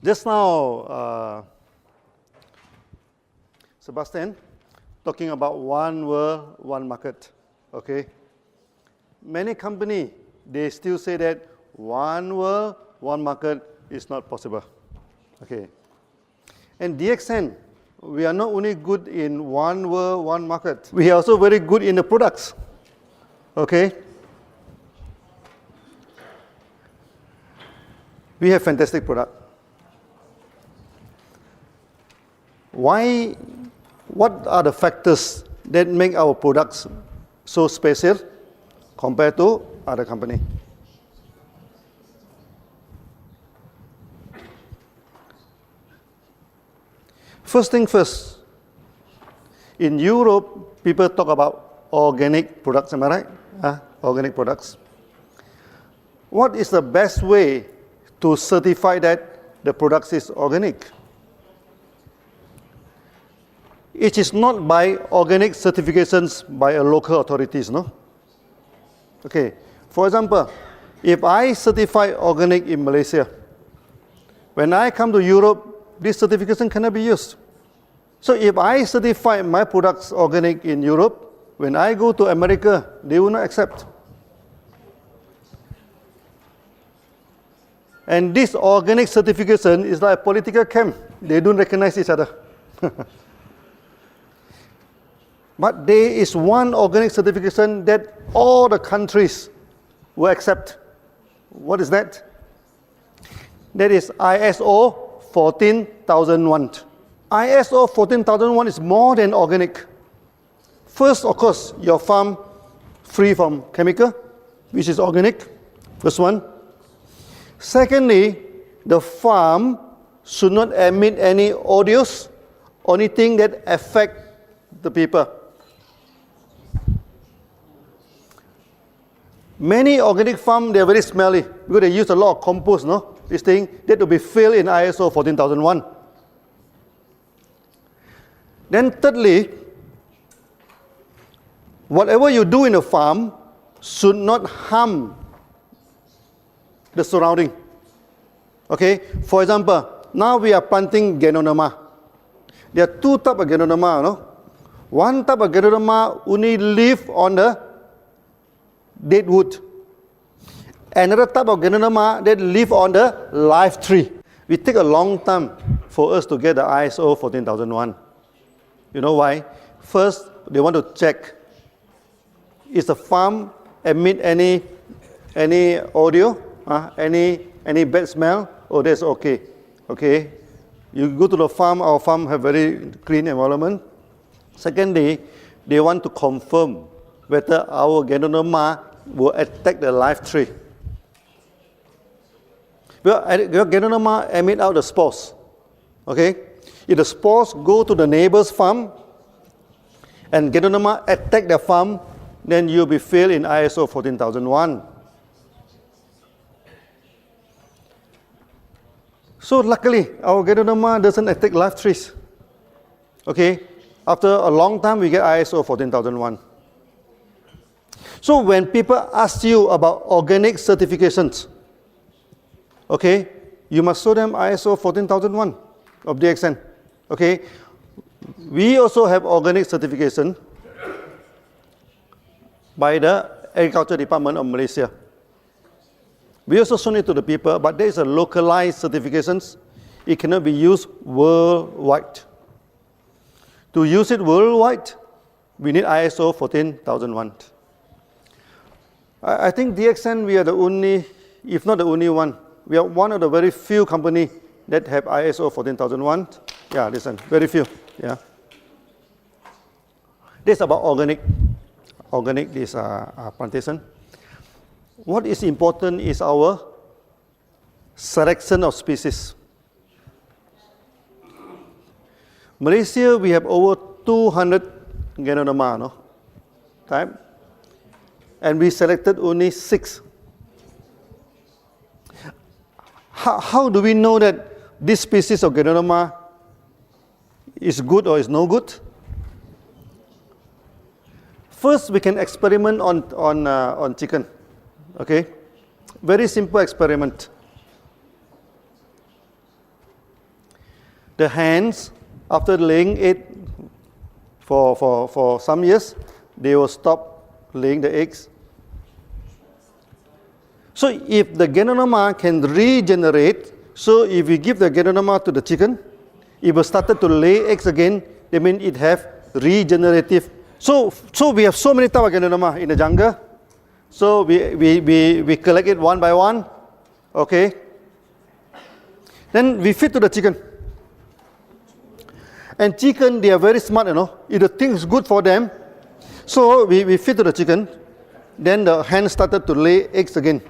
Just now, Sebastian, talking about one world, one market, okay? Many companies, they still say that one world, one market is not possible, okay? And DXN, we are not only good in one world, one market, we are also very good in the products, okay? We have fantastic product. What are the factors that make our products so special compared to other company? First thing first, in Europe, people talk about organic products, am I right? Organic products. What is the best way to certify that the product is organic? It is not by organic certifications by a local authorities, no? Okay, for example, if I certify organic in Malaysia, when I come to Europe, this certification cannot be used. So if I certify my products organic in Europe, when I go to America, they will not accept. And this organic certification is like a political camp. They don't recognize each other. But there is one organic certification that all the countries will accept. What is that? That is ISO 14001. ISO 14001 is more than organic. First, of course, your farm free from chemical, which is organic. First one. Secondly, the farm should not emit any odors or anything that affect the people. Many organic farms, they are very smelly because they use a lot of compost, no? This thing, that will be filled in ISO 14001. Then thirdly, whatever you do in a farm should not harm the surrounding. Okay? For example, now we are planting Ganoderma. There are two types of Ganoderma, no? One type of Ganoderma only live on the dead wood. Another type of Ganoderma that live on the live tree. It take a long time for us to get the ISO 14001. You know why? First, they want to check, is the farm emit any audio, any bad smell? Oh, that's okay. Okay. You go to the farm, our farm have very clean environment. Secondly, they want to confirm whether our Ganoderma will attack the live tree. Well, Ganoderma emit out the spores. Okay? If the spores go to the neighbor's farm and Ganoderma attack the farm, then you'll be failed in ISO 14001. So luckily, our Ganoderma doesn't attack live trees. Okay? After a long time, we get ISO 14001. So when people ask you about organic certifications, okay, you must show them ISO 14001 of DXN. Okay? We also have organic certification by the Agriculture Department of Malaysia. We also show it to the people, but there is a localized certifications. It cannot be used worldwide. To use it worldwide, we need ISO 14001. I think DXN, we are the only, if not the only one, we are one of the very few companies that have ISO 14001. Yeah, listen, very few. Yeah. This is about organic. Organic, this plantation. What is important is our selection of species. Malaysia, we have over 200 Ganoderma, no? Type. And we selected only 6. How do we know that this species of Ganoderma is good or is no good? First, we can experiment on chicken. Okay? Very simple experiment. The hens, after laying egg for some years, they will stop laying the eggs. So if the Ganoderma can regenerate, so if we give the Ganoderma to the chicken, it will start to lay eggs again, that means it have regenerative. So we have so many types of Ganoderma in the jungle. So we collect it one by one, okay? Then we feed to the chicken. And chicken, they are very smart, you know. If the thing is good for them, so we feed to the chicken. Then the hen started to lay eggs again.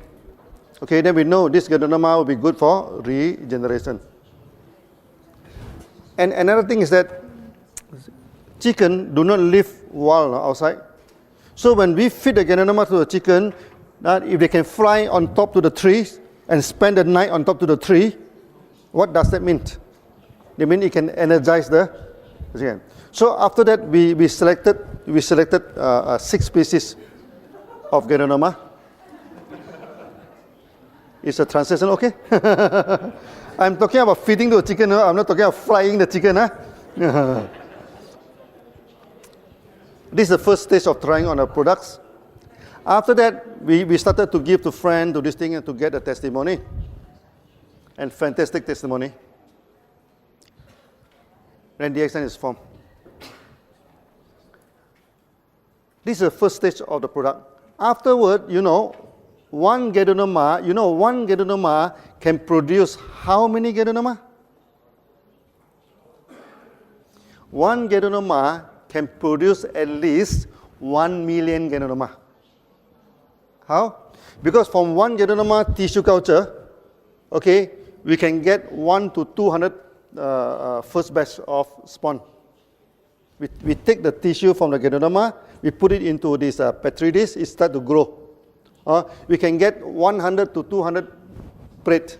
Okay, then we know this Ganoderma will be good for regeneration. And another thing is that chicken do not live wild outside. So when we feed the Ganoderma to the chicken, if they can fly on top to the trees and spend the night on top to the tree, what does that mean? They mean it can energize the chicken. So after that, we selected 6 species of Ganoderma. Is the translation okay? I'm talking about feeding the chicken. I'm not talking about frying the chicken. This is the first stage of trying on our products. After that, we started to give to friends, to this thing, and to get a testimony. And fantastic testimony. Then DXN is formed. This is the first stage of the product. Afterward, one Ganoderma can produce how many Ganoderma? One Ganoderma can produce at least 1 million Ganoderma. How? Because from one Ganoderma tissue culture, okay, we can get 1 to 200 first batch of spawn. We take the tissue from the Ganoderma, we put it into this petri dish, it starts to grow. We can get 100 to 200 plate.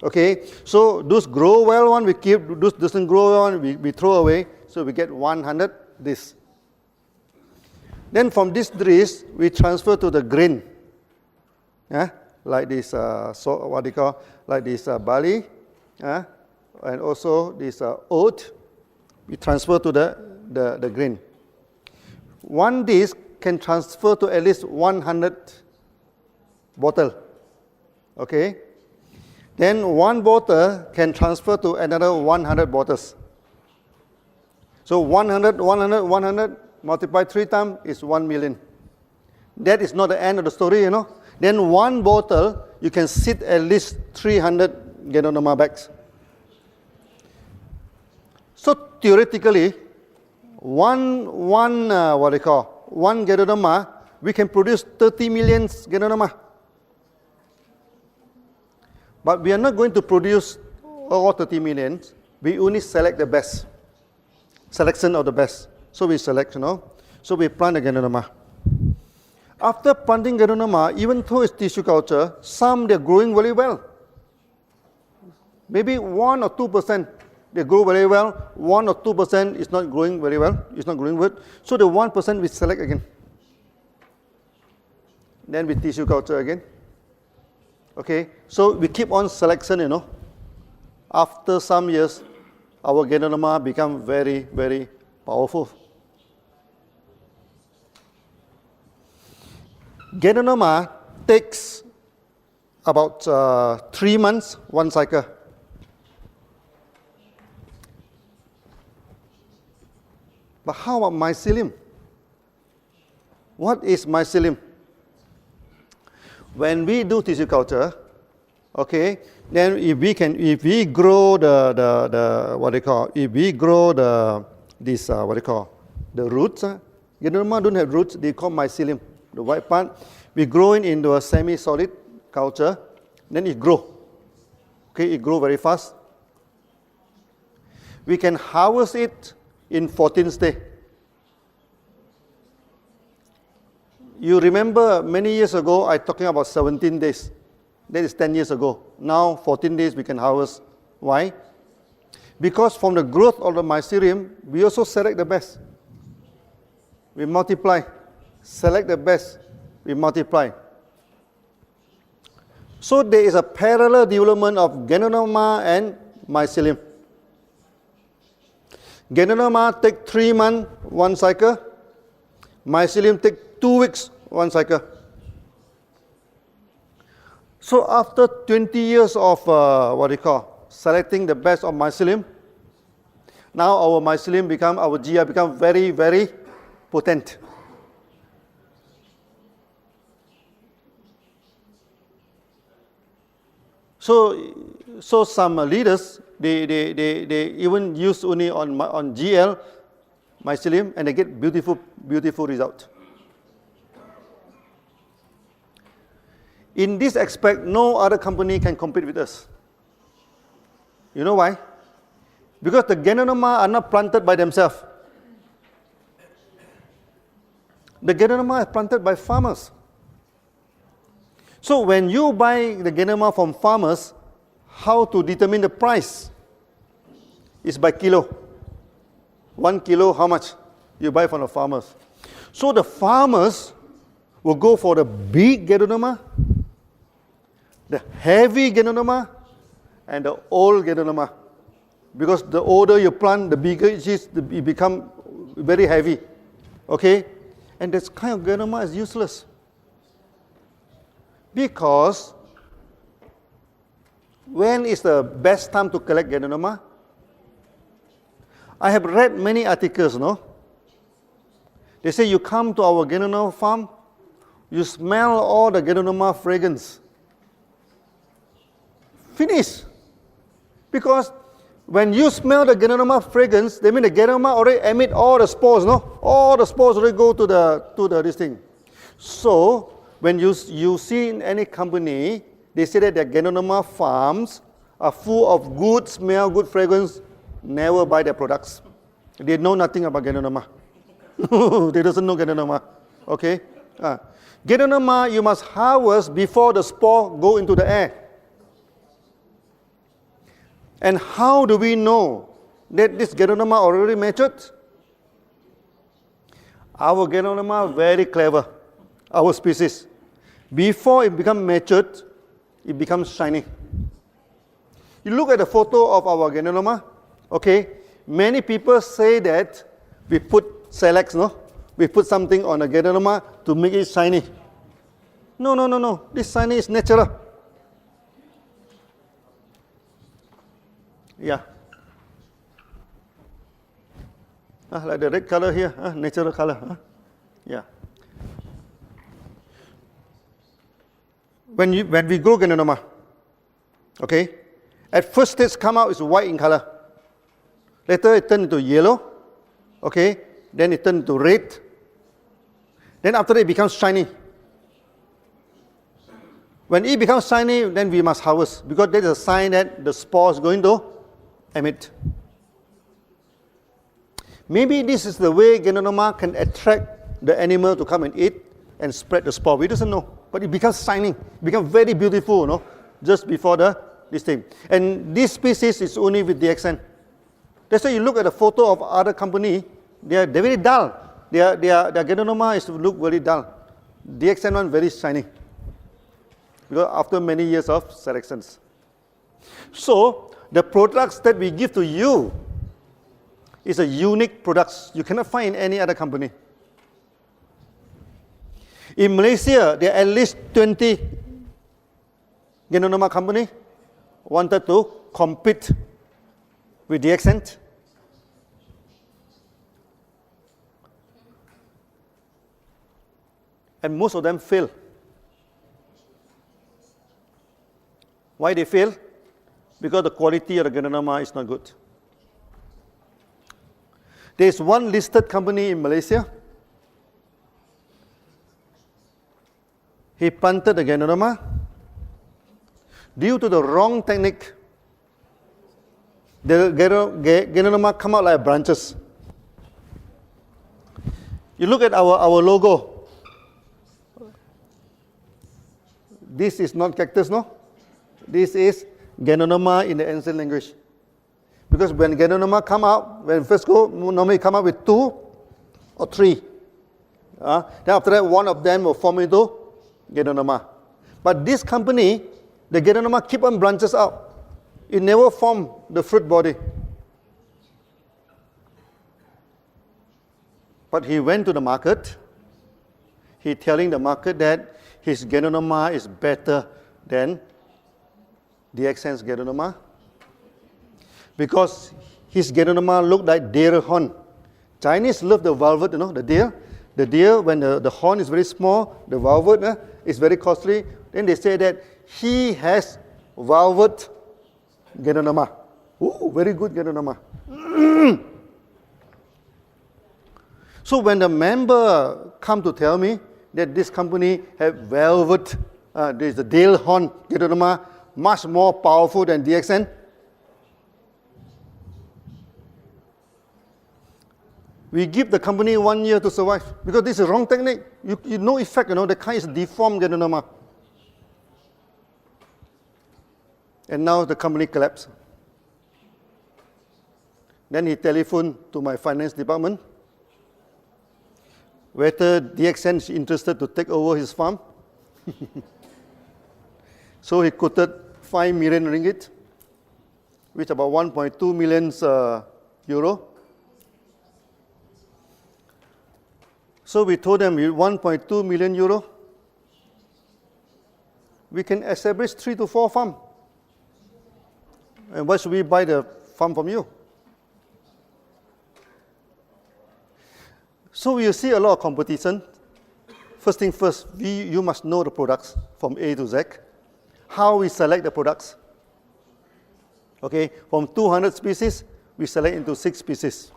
Okay, so those grow well one we keep, those doesn't grow well one we throw away. So we get 100 this. Then from this dish we transfer to the grain. Like this, like this barley, and also this oat. We transfer to the grain. One dish can transfer to at least 100 bottle. Okay. Then one bottle can transfer to another 100 bottles. So 100 multiplied 3 times is 1 million. That is not the end of the story, Then one bottle, you can sit at least 300 Ganoderma bags. So theoretically, one Ganoderma, we can produce 30 million Ganoderma. But we are not going to produce all 30 million. We only select the best. Selection of the best. So we select, So we plant the Ganoderma. After planting Ganoderma, even though it's tissue culture, some they're growing very well. Maybe 1 or 2% they grow very well. 1 or 2% is not growing very well. It's not growing good. So the 1% we select again. Then we tissue culture again. Okay, so we keep on selection, After some years, our Ganoderma become very, very powerful. Ganoderma takes about 3 months, one cycle. But how about mycelium? What is mycelium? When we do tissue culture, okay, then if we grow the roots, Ganoderma don't have roots, they call mycelium. The white part, we grow it into a semi-solid culture, then it grow. Okay, it grow very fast. We can harvest it in 14th day. You remember many years ago, I talking about 17 days. That is 10 years ago. Now 14 days we can harvest. Why? Because from the growth of the mycelium, we also select the best. We multiply. Select the best, we multiply. So there is a parallel development of Ganoderma and mycelium. Ganoderma take 3 months, 1 cycle. Mycelium take 2 weeks, 1 cycle. So after 20 years of selecting the best of mycelium, now our mycelium become, our GI become very, very potent. So some leaders, they even use only on GL mycelium and they get beautiful result. In this aspect, no other company can compete with us. You know why? Because the Ganoderma are not planted by themselves. The Ganoderma are planted by farmers. So when you buy the Ganoderma from farmers, how to determine the price? Is by kilo. 1 kilo, how much? You buy from the farmers. So the farmers will go for the big Ganoderma, the heavy Ganoderma, and the old Ganoderma. Because the older you plant, the bigger it is, it become very heavy. Okay? And this kind of Ganoderma is useless. Because when is the best time to collect Ganoderma? I have read many articles, no? They say you come to our Ganoderma farm, you smell all the Ganoderma fragrance. Finish. Because when you smell the Ganoderma fragrance, that means the Ganoderma already emit all the spores, no? All the spores already go to this thing. So when you see in any company, they say that their Ganoderma farms are full of good smell, good fragrance. Never buy their products. They know nothing about Ganoderma. They doesn't know Ganoderma. Okay? Ganoderma you must harvest before the spore go into the air. And how do we know that this Ganoderma already matured? Our Ganoderma very clever. Our species. Before it becomes matured, it becomes shiny. You look at the photo of our Ganoderma, okay? Many people say that we put Selex, no? We put something on a Ganoderma to make it shiny. No. This shiny is natural. Yeah. Like the red color here, natural color. Yeah. When we grow Ganoderma, okay, at first stage come out is white in color. Later it turns into yellow, okay, then it turns into red. Then after that it becomes shiny. When it becomes shiny, then we must harvest because that is a sign that the spore is going to emit. Maybe this is the way Ganoderma can attract the animal to come and eat and spread the spore. We doesn't know. But it becomes shining, becomes very beautiful, no? Just before this thing. And this species is only with DXN. That's why you look at the photo of other company, they're very dull. Their Ganoderma is to look very dull. DXN one very shiny. Because after many years of selections. So the products that we give to you is a unique products you cannot find in any other company. In Malaysia, there are at least 20 Ganoderma company wanted to compete with DXN. And most of them fail. Why they fail? Because the quality of the Ganoderma is not good. There is one listed company in Malaysia. He planted the Ganoderma. Due to the wrong technique, the Ganoderma come out like branches. You look at our logo. This is not cactus, no? This is Ganoderma in the ancient language. Because when Ganoderma come out, when first go, normally come out with 2 or 3. Then after that, one of them will form into Ganoderma. But this company, the Ganoderma keep on branches out. It never form the fruit body. But he went to the market. He telling the market that his Ganoderma is better than DXN's Ganoderma because his Ganoderma looked like deer horn. Chinese love the velvet, the deer. The deer, when the horn is very small, the velvet is very costly. Then they say that he has velvet Ganoderma. Ooh, very good Ganoderma. So when the member come to tell me that this company have velvet, there's the deer horn Ganoderma, much more powerful than DXN, we give the company 1 year to survive because this is wrong technique. You no effect, the kind is deformed Ganoderma. And now the company collapsed. Then he telephoned to my finance department whether DXN is interested to take over his farm. So he quoted 5 million ringgit, which is about 1.2 million euro. So we told them with 1.2 million euro, we can establish 3 to 4 farms. And why should we buy the farm from you? So you see a lot of competition. First thing first, you must know the products from A to Z. How we select the products. Okay, from 200 species, we select into 6 species.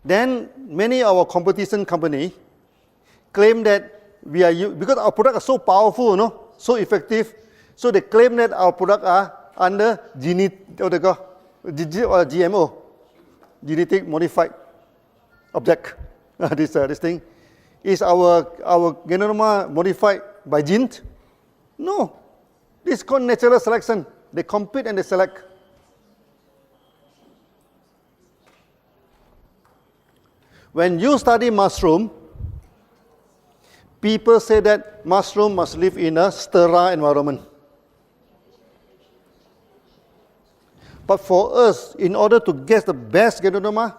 Then many of our competition company claim that we are, because our products are so powerful, so effective, so they claim that our products are under GMO, genetic modified object. This thing. Is our Ganoderma modified by genes? No. This is called natural selection. They compete and they select. When you study mushroom, people say that mushroom must live in a sterile environment. But for us, in order to get the best Ganoderma,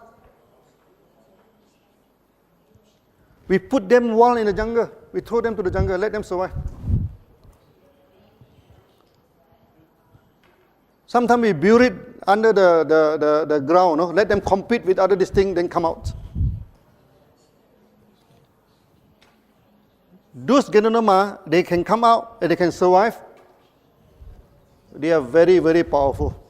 we put them wild in the jungle. We throw them to the jungle, let them survive. Sometimes we bury it under the ground, let them compete with other distinct, then come out. Those Ganoderma, they can come out and they can survive. They are very, very powerful.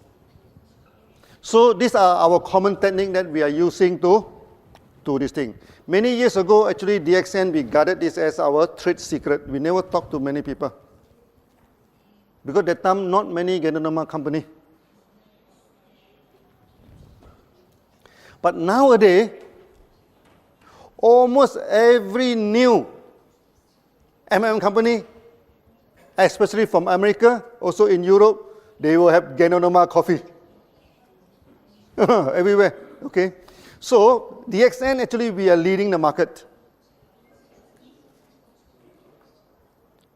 So these are our common technique that we are using to this thing. Many years ago, actually, DXN, we guarded this as our trade secret. We never talked to many people. Because at that time, not many Ganoderma company. But nowadays, almost every new company, especially from America, also in Europe, they will have Ganoderma coffee. Everywhere, okay? So, DXN, actually, we are leading the market.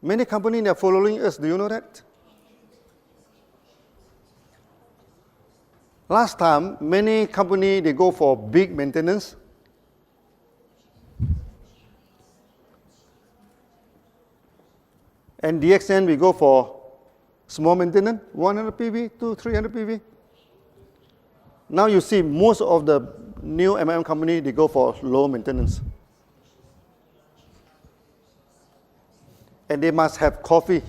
Many companies are following us. Do you know that? Last time, many companies, they go for big maintenance. And DXN, we go for small maintenance, 100 PV to 300 PV. Now you see most of the new company, they go for low maintenance. And they must have coffee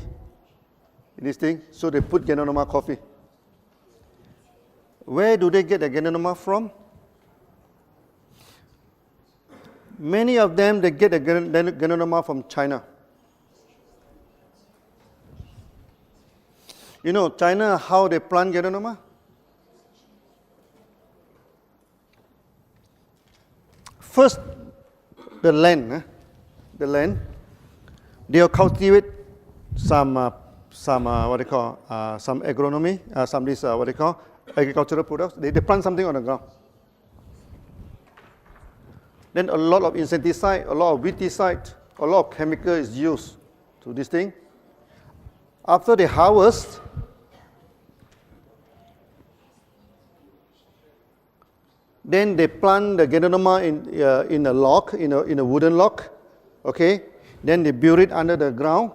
in this thing, so they put Ganoderma coffee. Where do they get the Ganoderma from? Many of them, they get the Ganoderma from China. You know, China, how they plant Ganoderma? First, the land, they'll cultivate some agronomy, agricultural products. They plant something on the ground. Then a lot of insecticide, a lot of weedicide, a lot of chemical is used to this thing. After they harvest, Then they plant the Ganoderma in a log, in a wooden log. Okay? Then they bury it under the ground.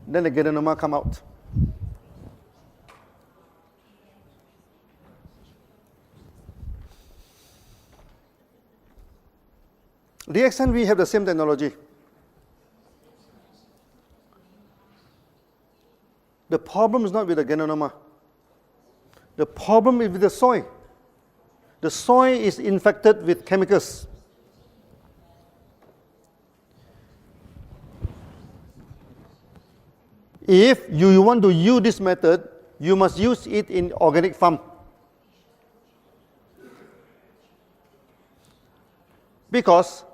Then the Ganoderma come out. DXN, we have the same technology. The problem is not with the Ganoderma. The problem is with the soil. The soil is infected with chemicals. If you want to use this method, you must use it in organic farm. Because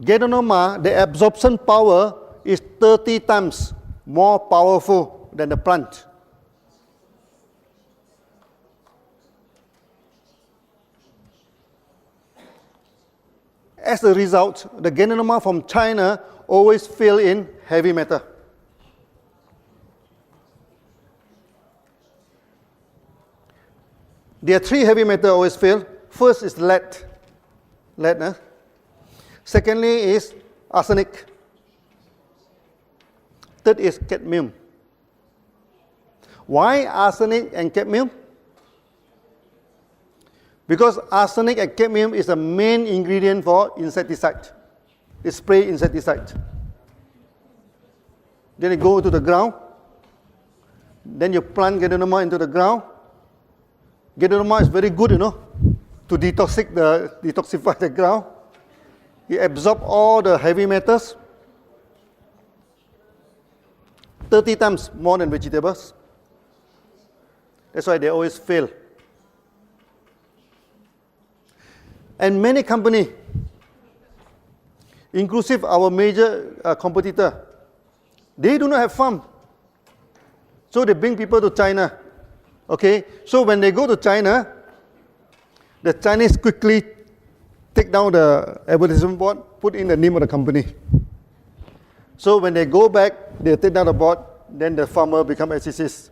Ganoderma, the absorption power is 30 times more powerful than the plant. As a result, the Ganoderma from China always fail in heavy metal. There are 3 heavy metals always fail. First is lead. Secondly is arsenic. Third is cadmium. Why arsenic and cadmium? Because arsenic and cadmium is the main ingredient for insecticide. They spray insecticide. Then you go to the ground. Then you plant Ganoderma into the ground. Ganoderma is very good, to detoxify the ground. It absorbs all the heavy metals 30 times more than vegetables. That's why they always fail. And many companies, inclusive our major competitor, they do not have farm. So they bring people to China. Okay, so when they go to China, the Chinese quickly take down the advertisement board, put in the name of the company. So when they go back, they take down the board, then the farmer become SCCs.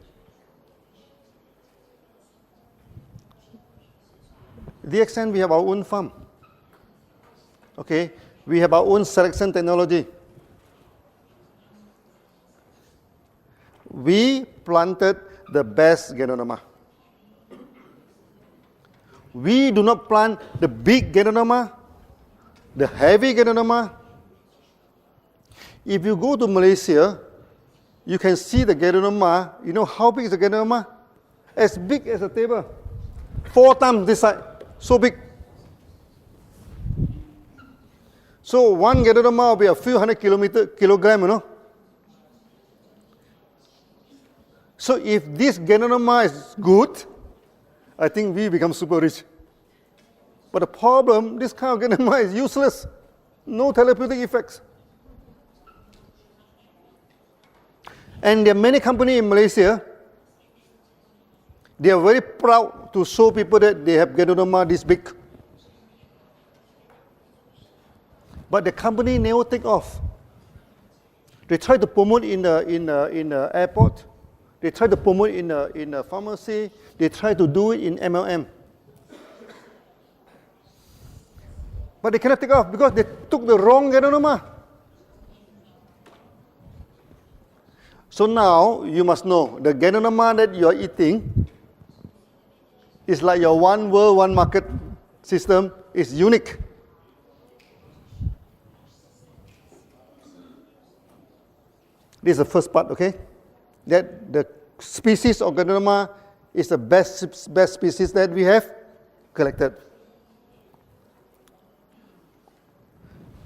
DXN, we have our own farm. Okay, we have our own selection technology. We planted the best Ganoderma. We do not plant the big Ganoderma, the heavy Ganoderma. If you go to Malaysia, you can see the Ganoderma. You know how big is the Ganoderma? As big as a table. 4 times this size. So big. So one Ganoderma will be a few hundred kilograms, So if this Ganoderma is good, I think we become super rich. But the problem, this kind of Ganoderma is useless. No therapeutic effects. And there are many companies in Malaysia, they are very proud to show people that they have Ganoderma this big. But the company never take off. They try to promote in the airport. They try to promote in the pharmacy. They try to do it in MLM. But they cannot take off because they took the wrong Ganoderma. So now you must know the Ganoderma that you are eating is like your one world, one market system is unique. This is the first part, okay? That the species of Ganoderma is the best species that we have collected.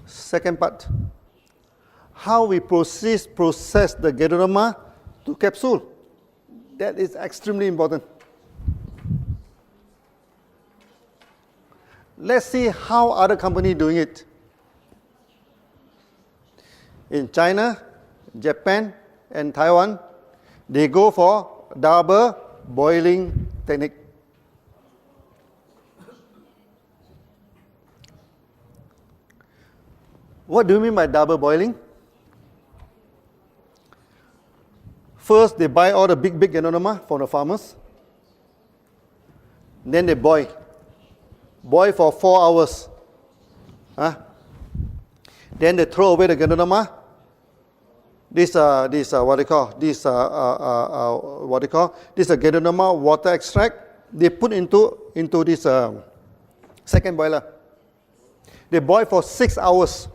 Second part, how we process the Ganoderma to capsule. That is extremely important. Let's see how other companies doing it. In China, Japan, and Taiwan, they go for double boiling technique. What do you mean by double boiling? First, they buy all the big Ganoderma from the farmers. Then they boil. boil for 4 hours. Huh? Then they throw away the Ganoderma. This what they call this Ganoderma water extract. They put into this second boiler. They boil for 6 hours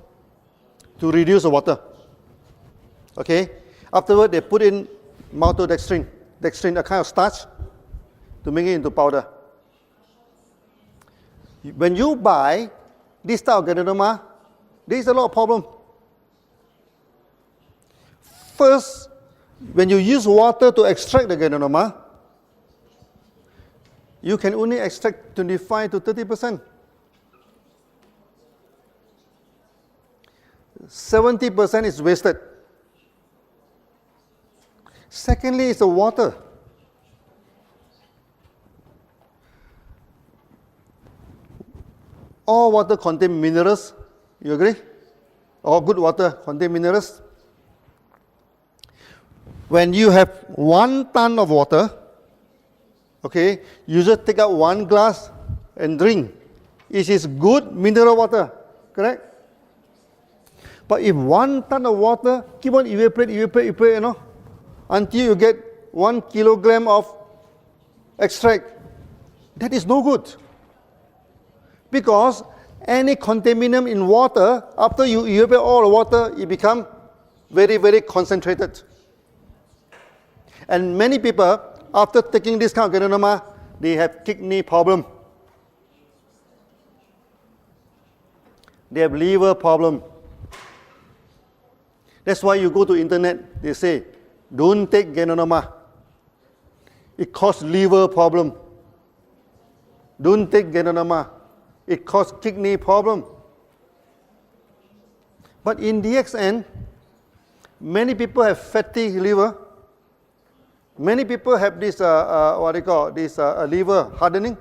to reduce the water. Okay. Afterward, they put in maltodextrin, a kind of starch, to make it into powder. When you buy this type of Ganoderma, there is a lot of problem. First, when you use water to extract the Ganoderma, you can only extract 25 to 30%. 70% is wasted. Secondly, it's the water. All water contain minerals. You agree? All good water contain minerals. When you have 1 ton of water, okay, you just take out 1 glass and drink. It is good mineral water, correct? But if 1 ton of water keep on evaporate, you know, until you get 1 kilogram of extract, that is no good. Because any contaminant in water, after you evaporate all the water, it becomes very, very concentrated. And many people, after taking this kind of Ganoderma, they have kidney problem. They have liver problem. That's why you go to internet, they say, don't take Ganoderma. It causes liver problem. Don't take Ganoderma. It causes kidney problem. But in DXN, many people have fatty liver. Many people have this, liver hardening,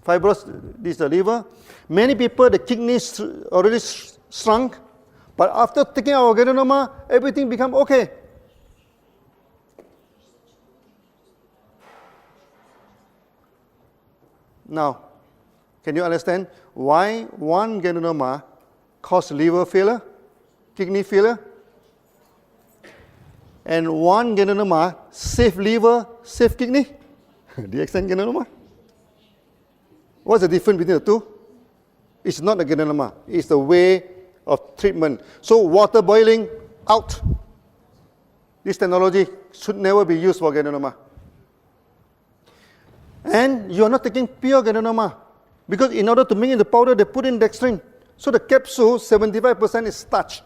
fibrous, this liver. Many people, the kidneys already shrunk. But after taking our Ganoderma, everything become okay. Now, can you understand why 1 Ganoderma causes liver failure, kidney failure? And 1 Ganoderma save liver, save kidney? DXN Ganoderma? What's the difference between the two? It's not the Ganoderma, it's the way of treatment. So water boiling, out. This technology should never be used for Ganoderma. And you are not taking pure Ganoderma, because in order to make it the powder, they put in dextrin. So the capsule, 75% is starch.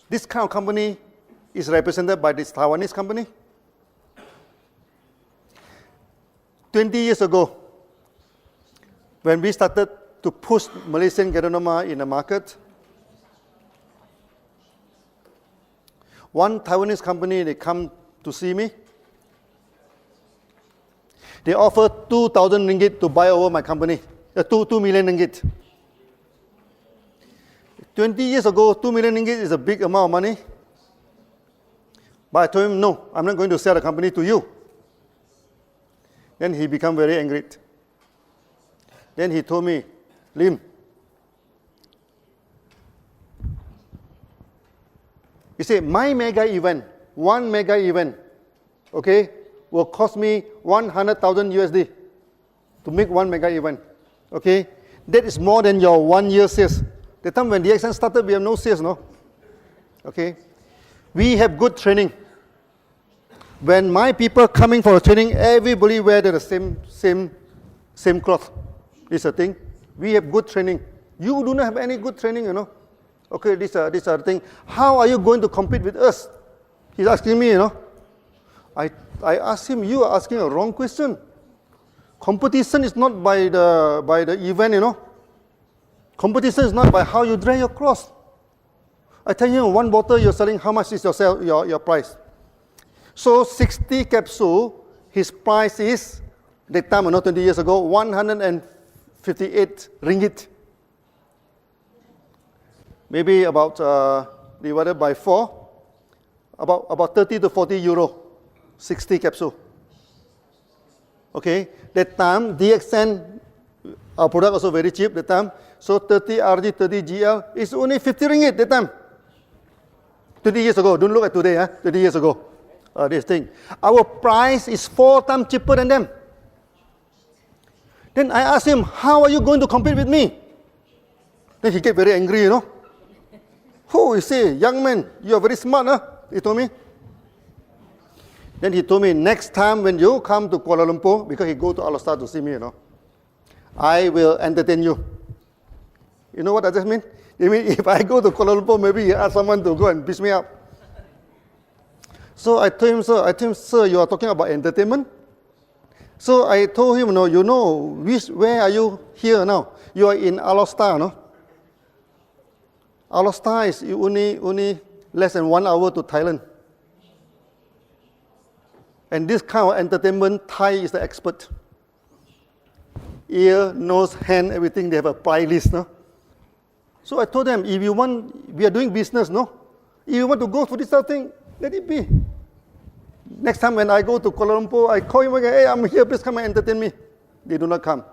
This kind of company is represented by this Taiwanese company. 20 years ago, when we started to push Malaysian Ganoderma in the market, one Taiwanese company, they come to see me. They offer 2,000 ringgit to buy over my company, 2 million ringgit. 20 years ago, 2 million ringgit is a big amount of money. But I told him, no, I'm not going to sell the company to you. Then he became very angry. Then he told me, Lim, he said, my mega event, 1 mega event, okay, will cost me 100,000 USD to make 1 mega event. Okay, that is more than your 1 year sales. The time when DXN started, we have no sales, no? Okay, we have good training. When my people coming for a training, everybody wear the same cloth. This is a thing. We have good training. You do not have any good training, you know. Okay, this is a thing. How are you going to compete with us? He's asking me, you know. I asked him, you are asking a wrong question. Competition is not by the event, you know. Competition is not by how you dry your cloth. I tell you, 1 bottle you're selling, how much is your price? So 60 capsule, his price is, that time, not 20 years ago, 158 ringgit. Maybe about, divided by 4, about 30 to 40 euro. 60 capsule. Okay, that time DXN, our product also very cheap that time. So 30 RG, 30 GL is only 50 ringgit that time. 20 years ago, don't look at today, 20 years ago. This thing. Our price is 4 times cheaper than them. Then I asked him, how are you going to compete with me? Then he get very angry, you know. Oh, you say, young man, you are very smart, huh? He told me. Then he told me, next time when you come to Kuala Lumpur, because he go to Alostar to see me, you know, I will entertain you. You know what does that mean? It means if I go to Kuala Lumpur, maybe he ask someone to go and pick me up. So I told him, sir, you are talking about entertainment? So I told him, no, you know, where are you here now? You are in Alostar, no? Alostar is only less than 1 hour to Thailand. And this kind of entertainment, Thai is the expert. Ear, nose, hand, everything, they have a price list, no? So I told them, if you want, we are doing business, no? If you want to go for this sort of thing, let it be. Next time when I go to Kuala Lumpur, I call him again, hey, I'm here, please come and entertain me. They do not come.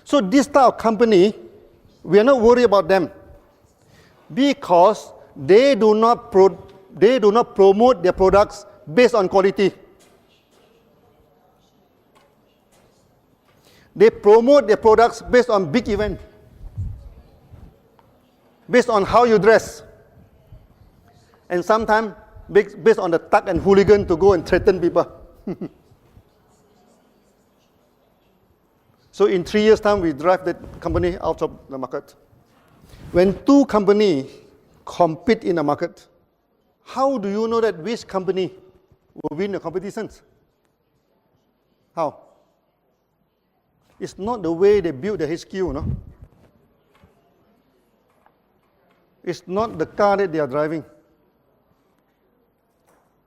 So this type of company, we are not worried about them because they do not promote their products based on quality. They promote their products based on big event, based on how you dress, and sometimes based on the thug and hooligan to go and threaten people. So in 3 years' time, we drive that company out of the market. When 2 companies compete in the market, how do you know that which company will win the competitions? How? It's not the way they build the HQ, no? It's not the car that they are driving.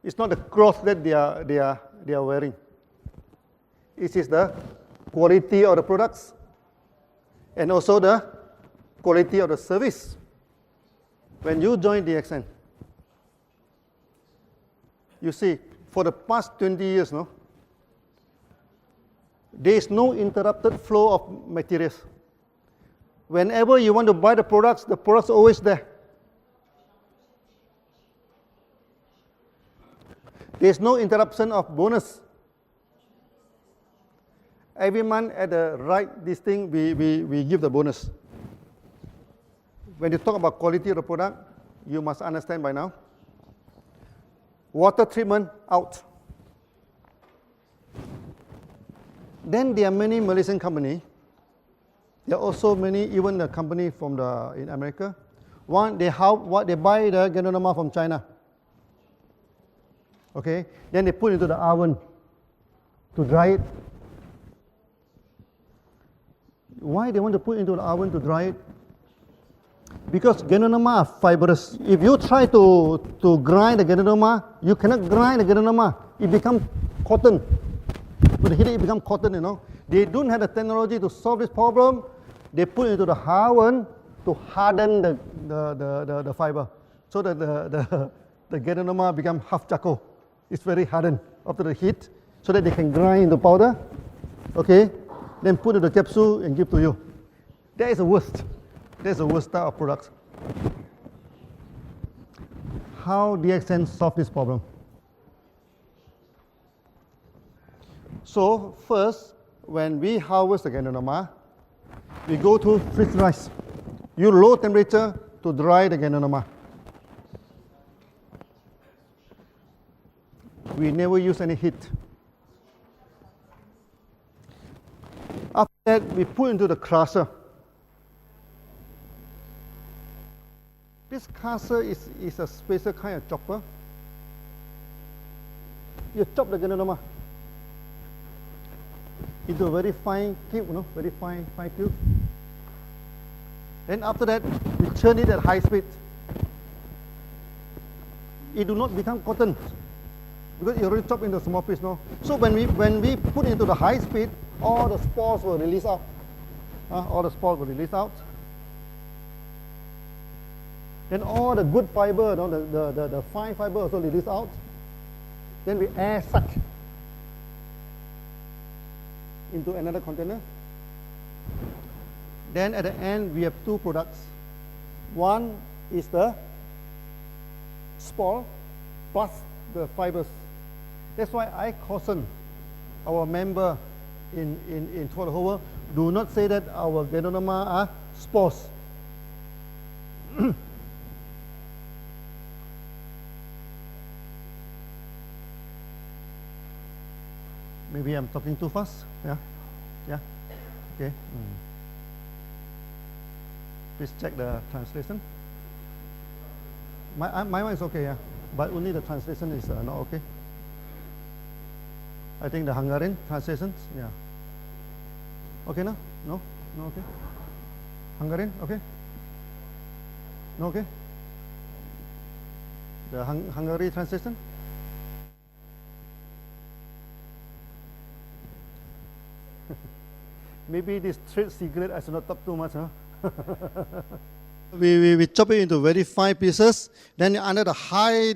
It's not the clothes that they are wearing. It is the quality of the products and also the quality of the service. When you join DXN, you see, for the past 20 years, no, there is no interrupted flow of materials. Whenever you want to buy the products are always there. There is no interruption of bonus. Every month at the right this thing, we give the bonus. When you talk about quality of the product, you must understand by now. Water treatment, out. Then there are many Malaysian companies. There are also many, even the company from in America. One, they buy the Ganoderma from China. Okay, then they put it into the oven to dry it. Why they want to put it into the oven to dry it? Because Ganoderma are fibrous. If you try to grind the Ganoderma, you cannot grind the Ganoderma. It becomes cotton. With the heat, it becomes cotton, you know. They don't have the technology to solve this problem. They put it into the oven to harden the fiber, so that the Ganoderma become half charcoal. It's very hardened after the heat, so that they can grind the powder, okay, then put in the capsule and give to you. That is the worst. That's the worst type of product. How DXN solve this problem? So first, when we harvest the Ganoderma, we go to freeze rice. Use low temperature to dry the Ganoderma. We never use any heat. After that, we put into the crusher. This crusher is a special kind of chopper. You chop the Ganoderma into a very fine cube, you know, very fine cube. Then after that, we churn it at high speed. It do not become cotton, because you already chop into small piece, no? So when we put into the high speed, all the spores will release out. All the spores will release out. Then all the good fiber, you know, the fine fiber also release out. Then we air suck into another container. Then at the end, we have two products. One is the spore plus the fibers. That's why I caution our member in throughout the whole world, do not say that our Ganoderma are spores. Maybe I'm talking too fast. Yeah, yeah, okay. Please check the translation. My one is okay, yeah, but only the translation is not okay. I think the Hungarian translations, yeah. Okay, no? No? No, okay? Hungarian, okay? No, okay? The Hungary translation? Maybe this trade secret, I should not talk too much, huh? we chop it into very fine pieces. Then under the high,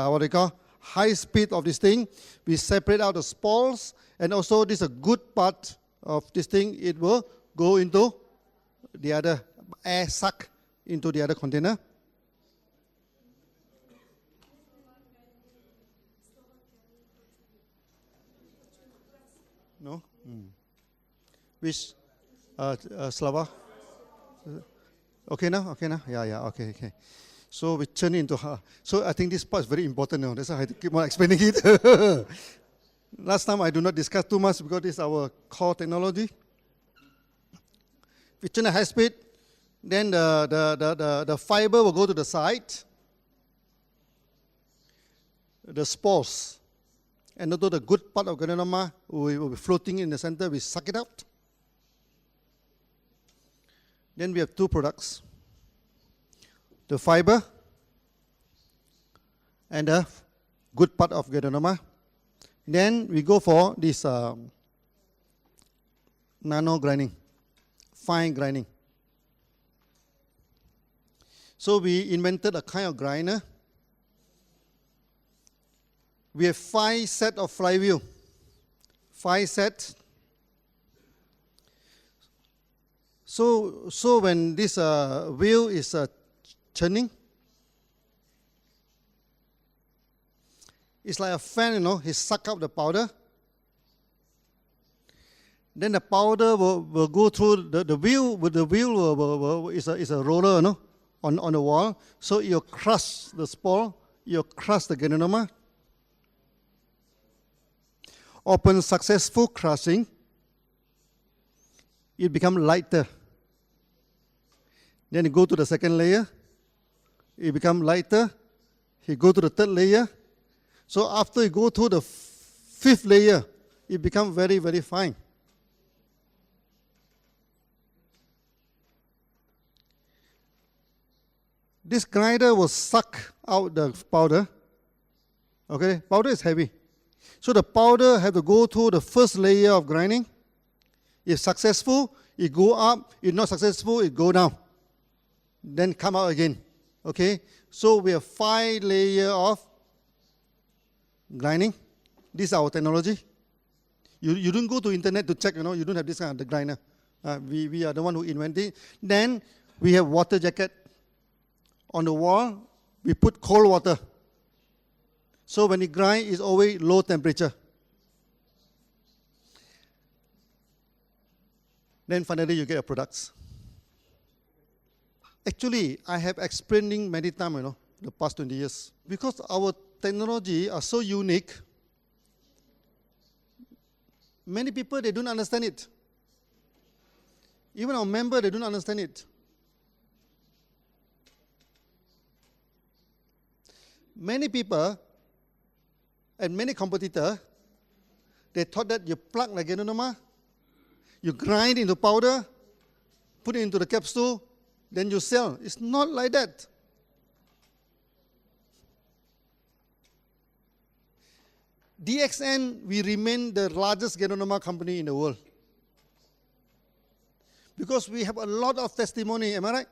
what they call, high speed of this thing, we separate out the spores, and also this is a good part of this thing, it will go into the other, air suck into the other container. No? Which, Slava? Okay now? Okay now? Yeah, okay. So we turn into her. So I think this part is very important now. That's why I have to keep on explaining it. Last time I do not discuss too much because this is our core technology. We turn at high speed, then the fiber will go to the side. The spores, and although the good part of Ganoderma will be floating in the center, we suck it out. Then we have two products. The fiber and the good part of Ganoderma. Then we go for this nano grinding, fine grinding. So we invented a kind of grinder. We have 5 sets of flywheel. 5 sets. So when this wheel is turning, it's like a fan, you know, he suck up the powder. Then the powder will go through the wheel. With the wheel is a roller, you know, on the wall. So you crush the spore, you crush the Ganoderma. Upon successful crushing, it becomes lighter. Then you go to the second layer, it becomes lighter. You go to the third layer. So after you go through the 5th layer, it becomes very, very fine. This grinder will suck out the powder. Okay, powder is heavy. So the powder have to go through the first layer of grinding. If successful, it go up. If not successful, it go down. Then come out again. Okay, so we have 5 layers of grinding. This is our technology. You don't go to internet to check, you know, you don't have this kind of grinder. We are the one who invented it. Then we have water jacket. On the wall, we put cold water. So when it grinds, it's always low temperature. Then finally you get your products. Actually, I have explaining many times, you know, the past 20 years. Because our technology are so unique, many people, they don't understand it. Even our members, they don't understand it. Many people and many competitors, they thought that you plug the Ganoderma, you grind into powder, put it into the capsule, then you sell. It's not like that. DXN, we remain the largest Ganoderma company in the world. Because we have a lot of testimony, am I right?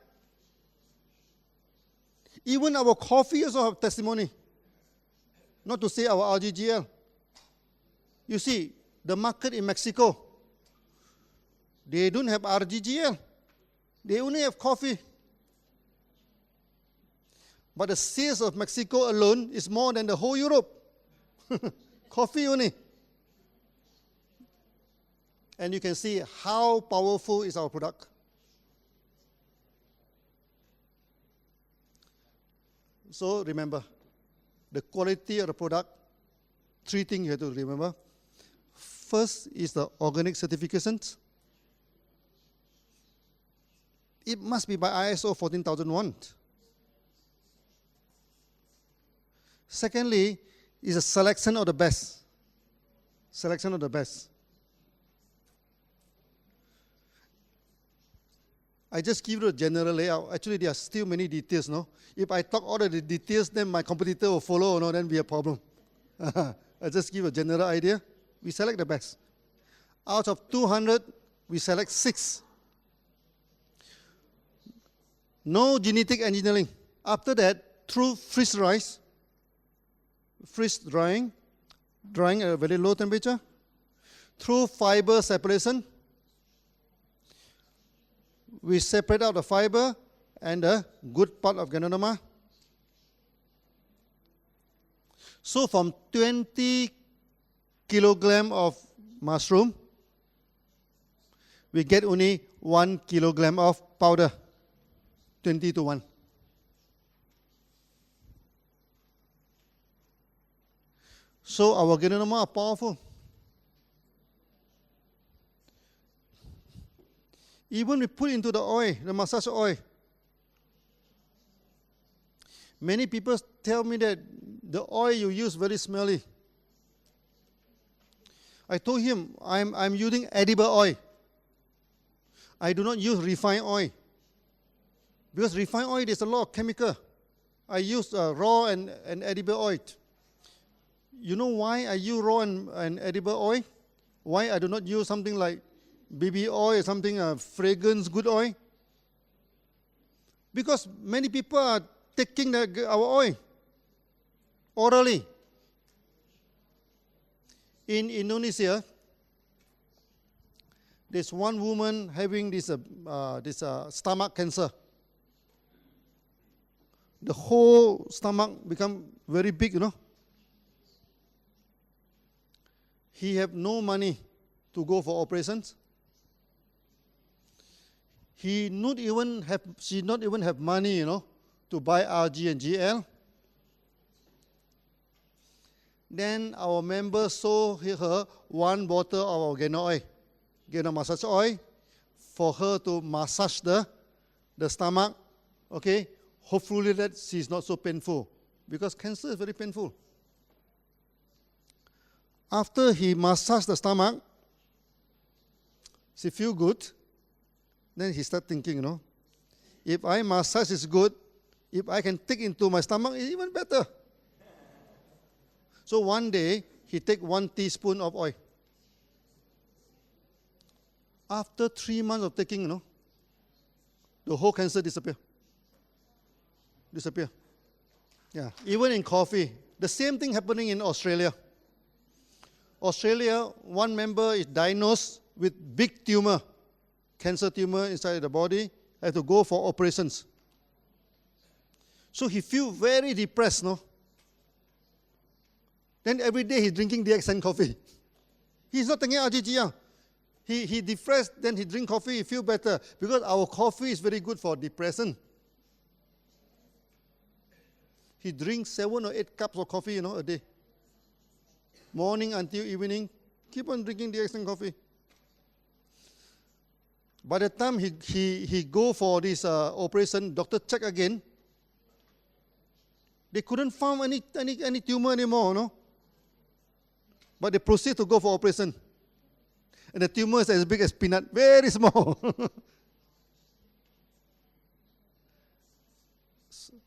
Even our coffee also have testimony. Not to say our RGGL. You see, the market in Mexico, They don't have RGGL. They only have coffee. But the sales of Mexico alone is more than the whole Europe. Coffee only. And you can see how powerful is our product. So remember, the quality of the product, 3 things you have to remember. First is the organic certifications. It must be by ISO 14001. Secondly, is a selection of the best. Selection of the best. I just give you a general layout. Actually, there are still many details, no? If I talk all of the details, then my competitor will follow, no? Then be a problem. I just give a general idea. We select the best. Out of 200, we select 6. No genetic engineering. After that, through freeze drying at a very low temperature, through fiber separation, we separate out the fiber and the good part of Ganoderma. So from 20 kilogram of mushroom, we get only 1 kilogram of powder, 20 to 1. So our Ganoderma are powerful. Even we put into the oil, the massage oil. Many people tell me that the oil you use very smelly. I told him I'm using edible oil. I do not use refined oil. Because refined oil, there's a lot of chemical. I use raw and edible oil. You know why I use raw and edible oil? Why I do not use something like baby oil or something, fragrance, good oil? Because many people are taking our oil orally. In Indonesia, there's one woman having this stomach cancer. The whole stomach become very big, you know. He have no money to go for operations. She not even have money, you know, to buy RG and GL. Then our members sold her 1 bottle of our Gano oil, Gano massage oil, for her to massage the stomach. Okay, hopefully that she's not so painful, because cancer is very painful. After he massaged the stomach, she feel good. Then he start thinking, you know, if I massage is good, if I can take into my stomach, it's even better. So one day, he take 1 teaspoon of oil. After 3 months of taking, you know, the whole cancer disappear. Yeah, even in coffee. The same thing happening in Australia. Australia, one member is diagnosed with big tumor, cancer tumor inside the body, had to go for operations. So he feel very depressed, no? Then every day he's drinking DXN coffee. He's not taking RGGR. He depressed, then he drink coffee, he feel better. Because our coffee is very good for depression. He drinks 7 or 8 cups of coffee, you know, a day. Morning until evening, keep on drinking DXN coffee. By the time he go for this operation, doctor check again. They couldn't find any tumor anymore, no? But they proceed to go for operation. And the tumor is as big as peanut, very small.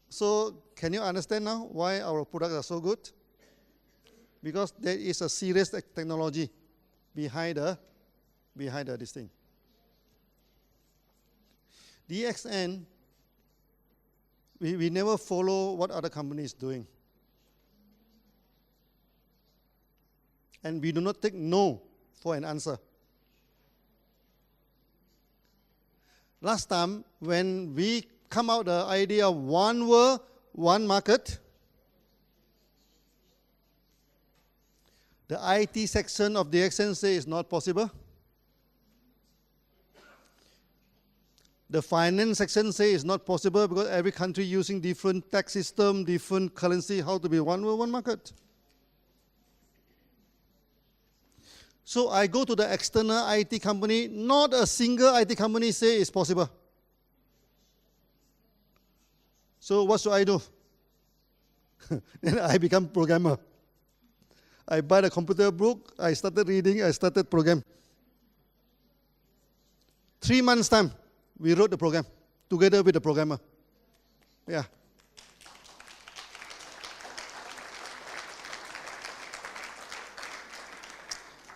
So, can you understand now why our products are so good? Because there is a serious technology behind this thing. DXN, we never follow what other companies doing. And we do not take no for an answer. last time when we come out the idea of one world, one market, the IT section of the DXN say it's not possible. The finance section say it's not possible because every country using different tax system, different currency, how to be one world, one market. So I go to the external IT company, not a single IT company say it's possible. So what should I do? Then I become programmer. I buy the computer book, I started reading, I started program. 3 months time, we wrote the program together with the programmer. Yeah.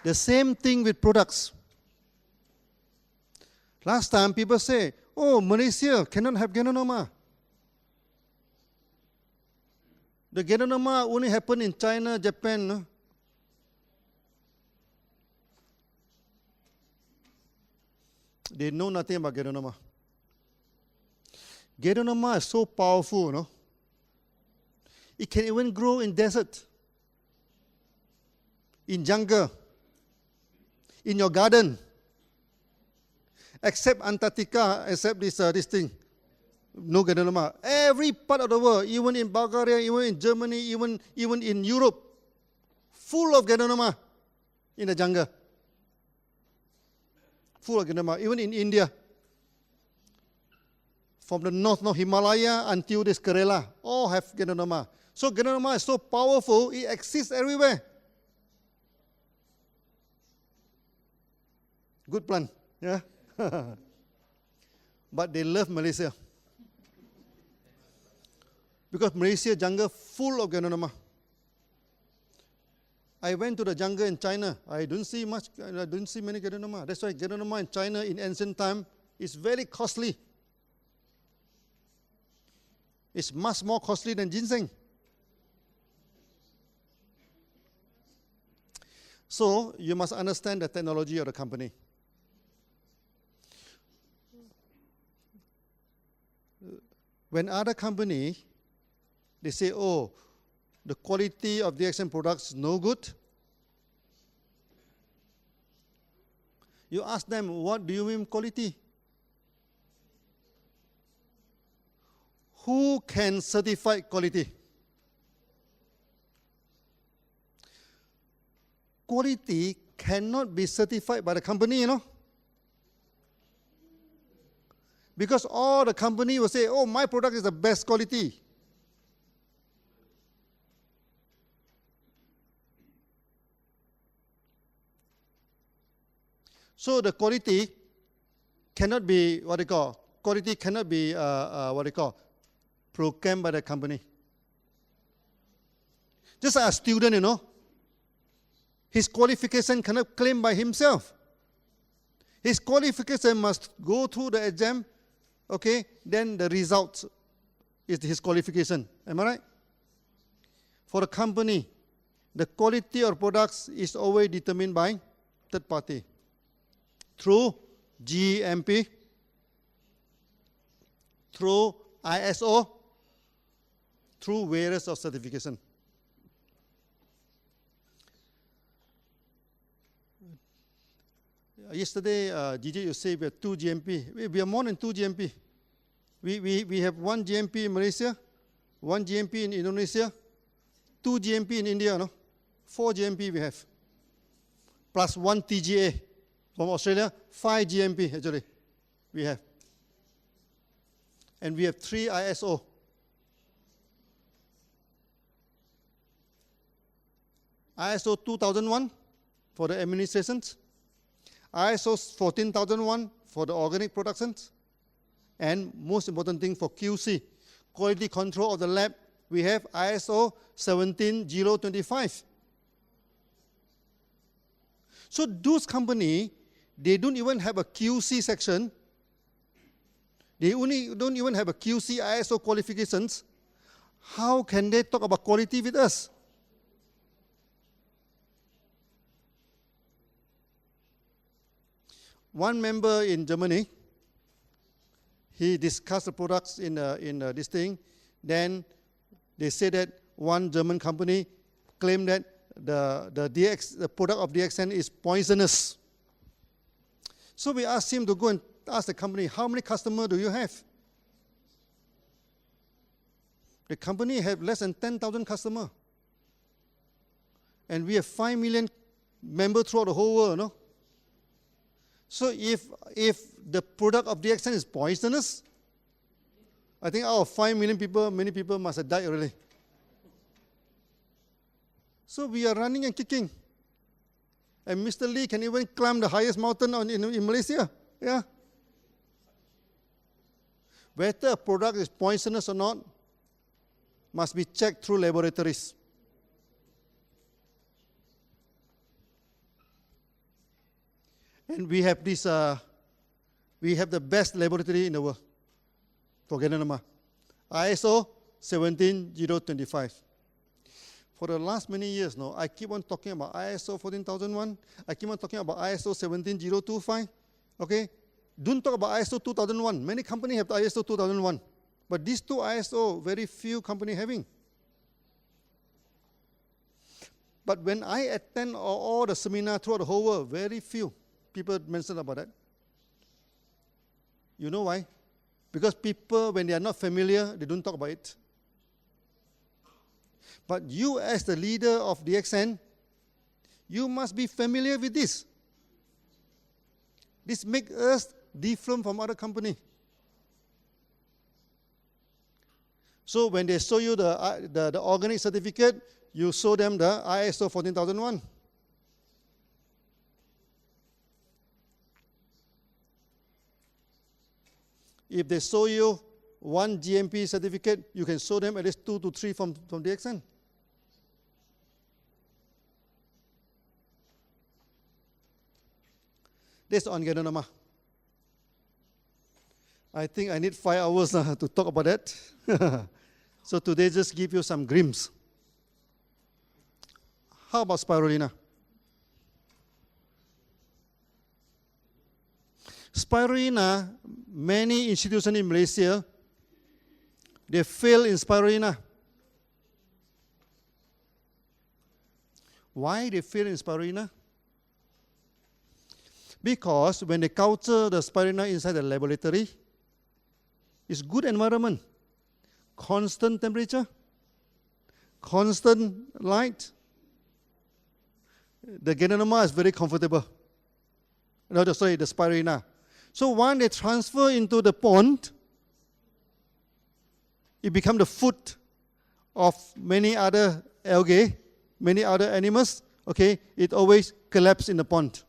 The same thing with products. Last time people say, oh, Malaysia cannot have Ganoderma. The Ganoderma only happen in China, Japan. No? They know nothing about Ganoderma. Ganoderma is so powerful, no? It can even grow in desert, in jungle, in your garden, except Antarctica, except this thing. No Ganoderma. Every part of the world, even in Bulgaria, even in Germany, even in Europe, full of Ganoderma in the jungle. Full of Ganoderma, even in India. From the north Himalaya until this Kerala, all have Ganoderma. So Ganoderma is so powerful, it exists everywhere. Good plan, yeah? But they love Malaysia. Because Malaysia jungle full of Ganoderma. I went to the jungle in China. I don't see many Ganoderma. That's why Ganoderma in China in ancient time is very costly. It's much more costly than ginseng. So you must understand the technology of the company. When other company, they say, oh, the quality of DXN products is no good. You ask them, what do you mean quality? Who can certify quality? Quality cannot be certified by the company, you know. Because all the company will say, oh, my product is the best quality. So the quality cannot be quality cannot be programmed by the company. Just like a student, you know, his qualification cannot claim by himself. His qualification must go through the exam, okay, then the result is his qualification. Am I right? For a company, the quality of products is always determined by third party through GMP, through ISO, through various of certification. Yesterday, GJ, you say we have 2 GMP. We are more than 2 GMP. We have 1 GMP in Malaysia, 1 GMP in Indonesia, 2 GMP in India, no? 4 GMP we have. Plus 1 TGA from Australia, 5 GMP actually we have. And we have 3 ISO. ISO 2001 for the administrations, ISO 14001 for the organic productions, and most important thing for QC, quality control of the lab, we have ISO 17025. So those companies, they don't even have a QC section. They don't even have a QC ISO qualifications. How can they talk about quality with us? One member in Germany, he discussed the products in this thing. Then they said that one German company claimed that the product of DXN is poisonous. So we asked him to go and ask the company, how many customers do you have? The company have less than 10,000 customers. And we have 5 million members throughout the whole world, no? So if the product of DXN is poisonous, I think out of 5 million people, many people must have died already. So we are running and kicking. And Mr. Lee can even climb the highest mountain in Malaysia. Yeah. Whether a product is poisonous or not must be checked through laboratories. And we have this, we have the best laboratory in the world for Ganoderma, ISO 17025. For the last many years now, I keep on talking about ISO 14001. I keep on talking about ISO 17025. Okay? Don't talk about ISO 2001. Many companies have the ISO 2001. But these two ISO, very few companies having. But when I attend all the seminars throughout the whole world, very few people mention about that. You know why? Because people, when they are not familiar, they don't talk about it. But you, as the leader of DXN, you must be familiar with this. This makes us different from other companies. So when they show you the organic certificate, you show them the ISO 14001. If they show you one GMP certificate, you can show them at least 2 to 3 from DXN. That's on Ganoderma. I think I need 5 hours to talk about that. So today just give you some glimpse. How about Spirulina? Spirulina, many institutions in Malaysia, they fail in Spirulina. Why they fail in Spirulina? Because when they culture the Spirulina inside the laboratory, it's good environment, constant temperature, constant light. The Ganoderma is very comfortable. No, sorry, the Spirulina. So when they transfer into the pond, it becomes the food of many other algae, many other animals. Okay, it always collapses in the pond.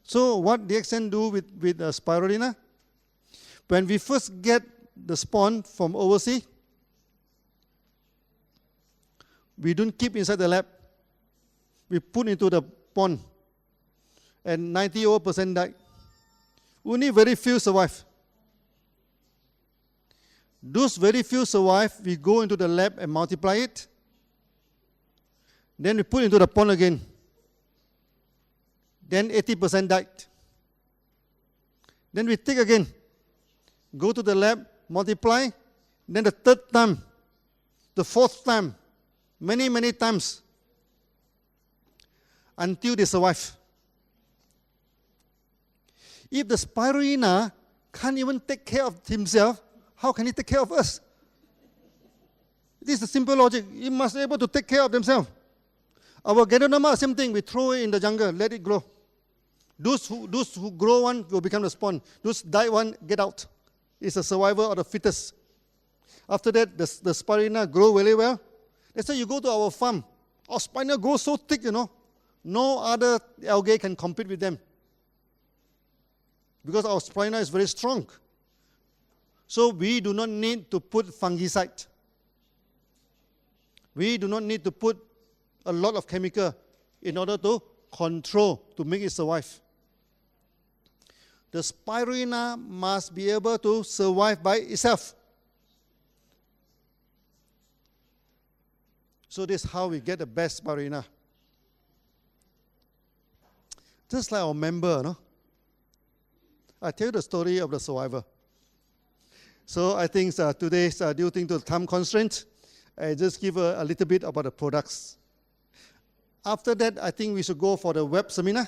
So what DXN do with Spirulina? When we first get the spawn from overseas, we don't keep inside the lab. We put into the pond, and 90% died. Only very few survive. Those very few survive, we go into the lab and multiply it. Then we put into the pond again. Then 80% died. Then we take again, go to the lab, multiply. Then the third time, the fourth time, many times, until they survive. If the Spirulina can't even take care of himself, how can he take care of us? This is the simple logic. He must be able to take care of themselves. Our Ganoderma, same thing. We throw it in the jungle, let it grow. Those who grow one will become the spawn. Those die one, get out. It's a survival of the fittest. After that, the Spirulina grow very well. That's why you go to our farm. Our Spirulina grows so thick, you know. No other algae can compete with them. Because our Spirulina is very strong. So we do not need to put fungicide. We do not need to put a lot of chemical in order to control, to make it survive. The Spirulina must be able to survive by itself. So this is how we get the best Spirulina. Just like our member, no? I tell you the story of the survivor. So I think today, due to the time constraint, I just give a little bit about the products. After that, I think we should go for the web seminar.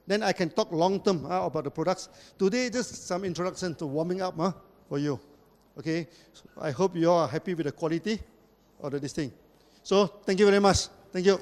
Then I can talk long term about the products. Today, just some introduction to warming up for you. Okay, so I hope you are happy with the quality of this thing. So thank you very much. Thank you.